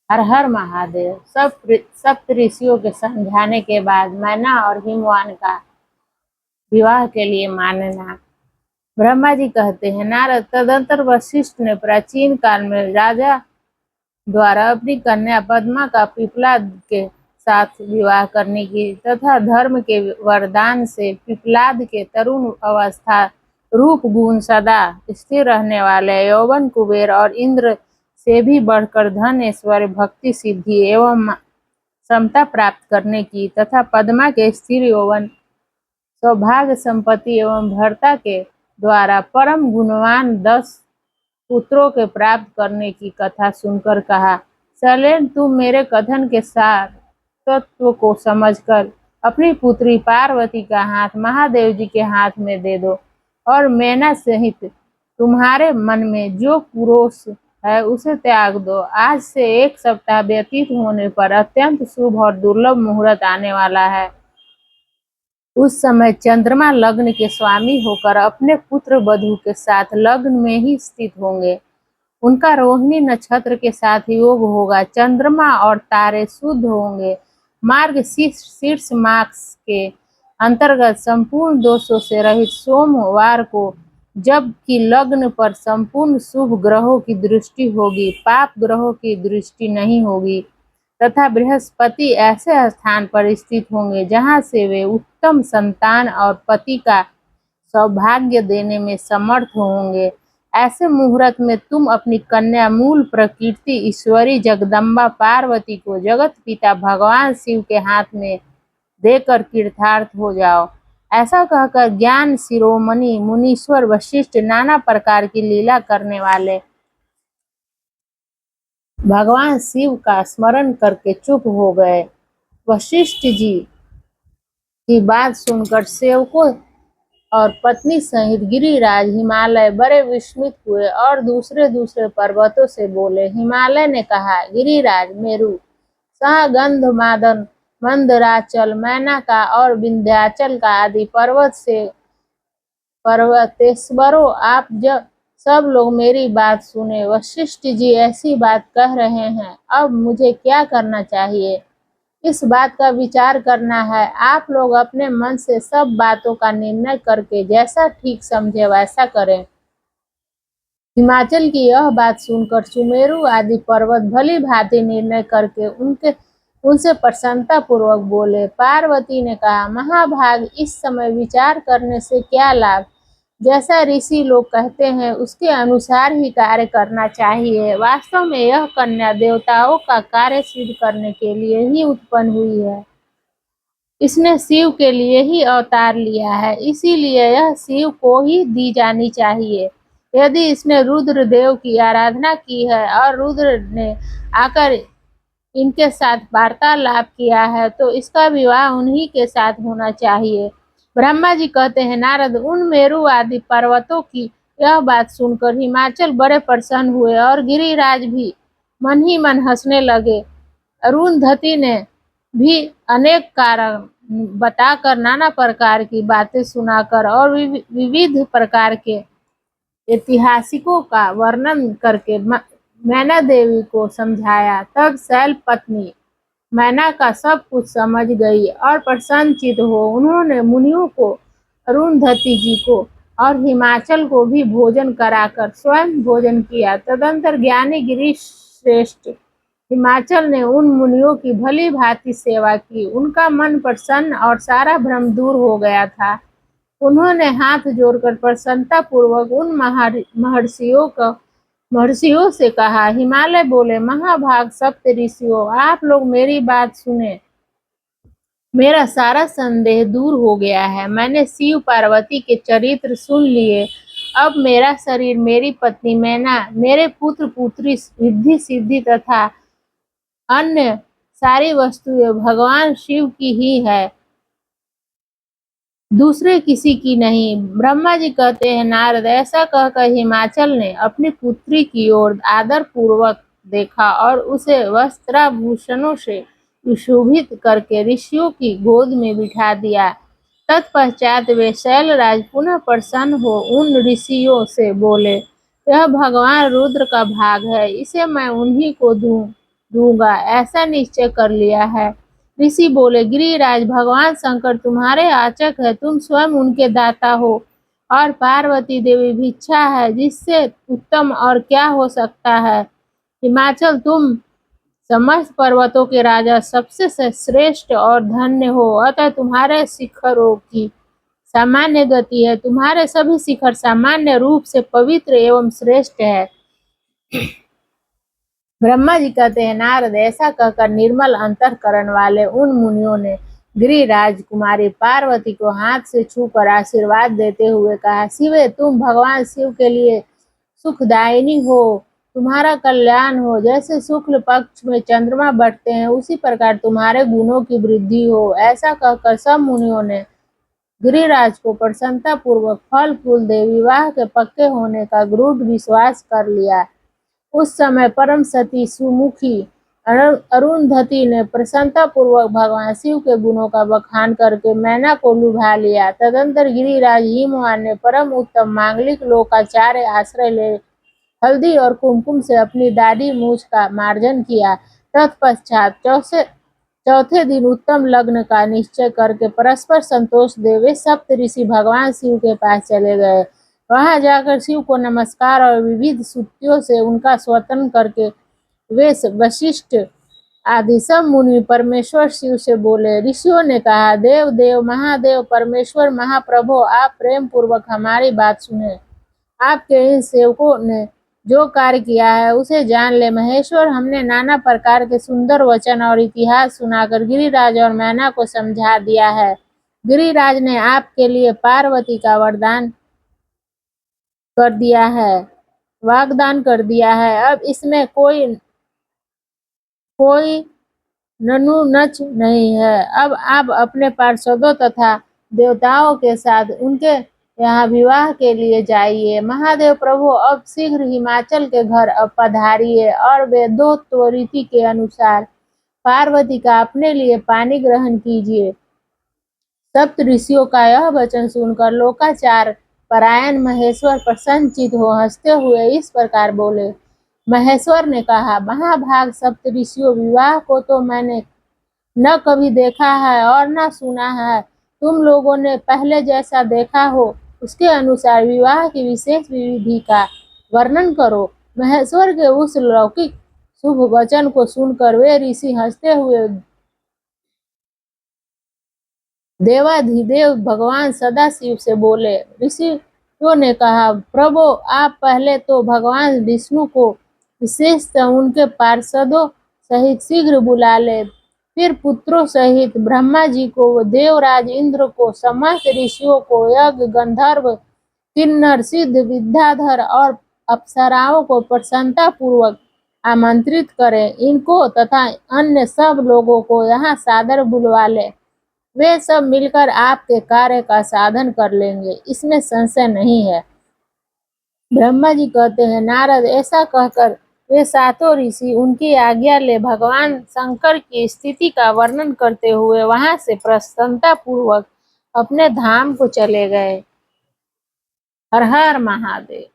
हर हर महादेव। सप्त ऋषियों के समझाने के बाद मैना और हिमवान का विवाह के लिए मानना। ब्रह्मा जी कहते हैं, नारद, तदंतर वशिष्ठ ने प्राचीन काल में राजा द्वारा अपनी कन्या पद्मा का पिप्पलाद के साथ विवाह करने की तथा धर्म के वरदान से पिप्पलाद के तरुण अवस्था, रूप गुण सदा स्थिर रहने वाले यौवन, कुबेर और इंद्र से भी बढ़कर धन, ऐश्वर्य, भक्ति, सिद्धि एवं समता प्राप्त करने की तथा पद्मा के स्थिर यौवन, सौभाग्य, संपत्ति एवं भर्ता के द्वारा परम गुणवान 10 पुत्रों के प्राप्त करने की कथा सुनकर कहा, शैलेंद्र, तुम मेरे कथन के सार तत्व को समझकर अपनी पुत्री पार्वती का हाथ महादेव जी के हाथ में दे दो और मैना सहित तुम्हारे मन में जो क्रोध है उसे त्याग दो। आज से 1 सप्ताह व्यतीत होने पर अत्यंत शुभ और दुर्लभ मुहूर्त आने वाला है। उस समय चंद्रमा लग्न के स्वामी होकर अपने पुत्र वधू के साथ लग्न में ही स्थित होंगे। उनका रोहिणी नक्षत्र के साथ योग होगा। चंद्रमा और तारे शुद्ध होंगे। मार्ग शीर्ष मास के अंतर्गत संपूर्ण दोषों से रहित सोमवार को, जबकि लग्न पर संपूर्ण शुभ ग्रहों की दृष्टि होगी, पाप ग्रहों की दृष्टि नहीं होगी तथा बृहस्पति ऐसे स्थान पर स्थित होंगे जहां से वे उत्तम संतान और पति का सौभाग्य देने में समर्थ होंगे। ऐसे मुहूर्त में तुम अपनी कन्या मूल प्रकृति ईश्वरी जगदम्बा पार्वती को जगत पिता भगवान शिव के हाथ में देकर कृतार्थ हो जाओ। ऐसा कहकर ज्ञान शिरोमणि मुनीश्वर वशिष्ठ नाना प्रकार की लीला करने वाले भगवान शिव का स्मरण करके चुप हो गए। वशिष्ठ जी की बात सुनकर सेवकों और पत्नी सहित गिरिराज हिमालय बड़े विस्मित हुए और दूसरे दूसरे पर्वतों से बोले। हिमालय ने कहा, गिरिराज, मेरु, सहगंध, मादन, मंदराचल, मैनका और विंध्याचल का आदि पर्वतेश्वरों, आप सब लोग मेरी बात सुने। वशिष्ठ जी ऐसी बात कह रहे हैं, अब मुझे क्या करना चाहिए? इस बात का विचार करना है। आप लोग अपने मन से सब बातों का निर्णय करके जैसा ठीक समझे वैसा करें। हिमाचल की यह बात सुनकर सुमेरु आदि पर्वत भली भांति निर्णय करके उनसे प्रसन्नता पूर्वक बोले। पार्वती ने कहा, महाभाग, इस समय विचार करने से क्या लाभ? जैसा ऋषि लोग कहते हैं उसके अनुसार ही कार्य करना चाहिए। वास्तव में यह कन्या देवताओं का कार्य सिद्ध करने के लिए ही उत्पन्न हुई है। इसने शिव के लिए ही अवतार लिया है, इसीलिए यह शिव को ही दी जानी चाहिए। यदि इसने रुद्र देव की आराधना की है और रुद्र ने आकर इनके साथ वार्तालाप किया है तो इसका विवाह उन्हीं के साथ होना चाहिए। ब्रह्मा जी कहते हैं, नारद, उन मेरु आदि पर्वतों की यह बात सुनकर हिमाचल बड़े प्रसन्न हुए और गिरिराज भी मन ही मन हंसने लगे। अरुंधति ने भी अनेक कारण बताकर, नाना प्रकार की बातें सुनाकर और विविध प्रकार के ऐतिहासिकों का वर्णन करके मैना देवी को समझाया। तब शैल पत्नी मैना का सब कुछ समझ गई और प्रसन्नचित हो उन्होंने मुनियों को, अरुंधति जी को और हिमाचल को भी भोजन कराकर स्वयं भोजन किया। तदंतर ज्ञानी गिरीश श्रेष्ठ हिमाचल ने उन मुनियों की भली भांति सेवा की। उनका मन प्रसन्न और सारा भ्रम दूर हो गया था। उन्होंने हाथ जोड़कर प्रसन्नता पूर्वक उन महर्षियों से कहा। हिमालय बोले, महाभाग सप्त ऋषियों, आप लोग मेरी बात सुने। मेरा सारा संदेह दूर हो गया है। मैंने शिव पार्वती के चरित्र सुन लिए। अब मेरा शरीर, मेरी पत्नी मैना, मेरे पुत्र पुत्री, रिद्धि सिद्धि तथा अन्य सारी वस्तुएं भगवान शिव की ही है, दूसरे किसी की नहीं। ब्रह्मा जी कहते हैं, नारद, ऐसा कहकर हिमाचल ने अपनी पुत्री की ओर आदर पूर्वक देखा और उसे वस्त्राभूषणों से सुशोभित करके ऋषियों की गोद में बिठा दिया। तत्पश्चात वे शैलराज पुनः प्रसन्न हो उन ऋषियों से बोले, यह भगवान रुद्र का भाग है, इसे मैं उन्हीं को दूं। दूंगा, ऐसा निश्चय कर लिया है। ऋषि बोले, गिरिराज, भगवान शंकर तुम्हारे आचक है, तुम स्वयं उनके दाता हो और पार्वती देवी भिक्षा है, जिससे उत्तम और क्या हो सकता है। हिमाचल, तुम समस्त पर्वतों के राजा, सबसे श्रेष्ठ और धन्य हो, अतः तुम्हारे शिखरों की सामान्य गति है, तुम्हारे सभी शिखर सामान्य रूप से पवित्र एवं श्रेष्ठ है। ब्रह्मा जी कहते हैं, नारद, ऐसा कहकर निर्मल अंतःकरण वाले उन मुनियों ने गिरिराज कुमारी पार्वती को हाथ से छूकर आशीर्वाद देते हुए कहा, शिवे, तुम भगवान शिव के लिए सुखदायिनी हो, तुम्हारा कल्याण हो। जैसे शुक्ल पक्ष में चंद्रमा बढ़ते हैं, उसी प्रकार तुम्हारे गुणों की वृद्धि हो। ऐसा कहकर सब मुनियों ने गिरिराज को प्रसन्नता पूर्वक फल फूल दे विवाह के पक्के होने का गूढ़ विश्वास कर लिया। उस समय परम सती सुमुखी अरुंधति ने प्रसन्नता पूर्वक भगवान शिव के गुणों का बखान करके मैना को लुभा लिया। तदंतर गिरिराज हिमवान ने परम उत्तम मांगलिक लोकाचार्य आश्रय ले हल्दी और कुमकुम से अपनी दाढ़ी मूछ का मार्जन किया। तत्पश्चात चौथे दिन उत्तम लग्न का निश्चय करके परस्पर संतोष दे वे सप्त ऋषि भगवान शिव के पास चले गए। वहां जाकर शिव को नमस्कार और विविध स्तुतियों से उनका स्वतन करके वे वशिष्ठ आदि सब मुनि परमेश्वर शिव से बोले। ऋषियों ने कहा, देव देव महादेव परमेश्वर महाप्रभु, आप प्रेम पूर्वक हमारी बात सुने। आपके इन सेवकों ने जो कार्य किया है उसे जान ले। महेश्वर, हमने नाना प्रकार के सुंदर वचन और इतिहास सुनाकर गिरिराज और मैना को समझा दिया है। गिरिराज ने आपके लिए पार्वती का वरदान कर दिया है, वाग्दान कर दिया है। अब इसमें कोई ननुनच नहीं है। अब आप अपने पार्षदों तथा देवताओं के साथ उनके यहाँ विवाह के लिए जाइए। महादेव प्रभु, अब शीघ्र हिमाचल के घर पधारिए और वेदोक्त रीति के अनुसार पार्वती का अपने लिए पानी ग्रहण कीजिए। सप्त ऋषियों का यह वचन सुनकर लोकाचार परायण महेश्वर प्रसन्नचित हो हंसते हुए इस प्रकार बोले। महेश्वर ने कहा, महाभाग सप्त ऋषियों, विवाह को तो मैंने न कभी देखा है और न सुना है। तुम लोगों ने पहले जैसा देखा हो उसके अनुसार विवाह की विशेष विधि का वर्णन करो। महेश्वर के उस लौकिक शुभ वचन को सुनकर वे ऋषि हंसते हुए देवाधिदेव भगवान सदाशिव से बोले। ऋषियों ने कहा, प्रभु, आप पहले तो भगवान विष्णु को विशेषतः उनके पार्षदों सहित शीघ्र बुला ले, फिर पुत्रों सहित ब्रह्मा जी को, देवराज इंद्र को, समस्त ऋषियों को, यज्ञ गंधर्व किन्नर सिद्ध विद्याधर और अप्सराओं को प्रसन्नता पूर्वक आमंत्रित करें। इनको तथा अन्य सब लोगों को यहाँ सादर बुलवा ले। वे सब मिलकर आपके कार्य का साधन कर लेंगे, इसमें संशय नहीं है। ब्रह्मा जी कहते हैं, नारद, ऐसा कहकर वे सातों ऋषि उनकी आज्ञा ले भगवान शंकर की स्थिति का वर्णन करते हुए वहां से प्रसन्नता पूर्वक अपने धाम को चले गए। हर हर महादेव।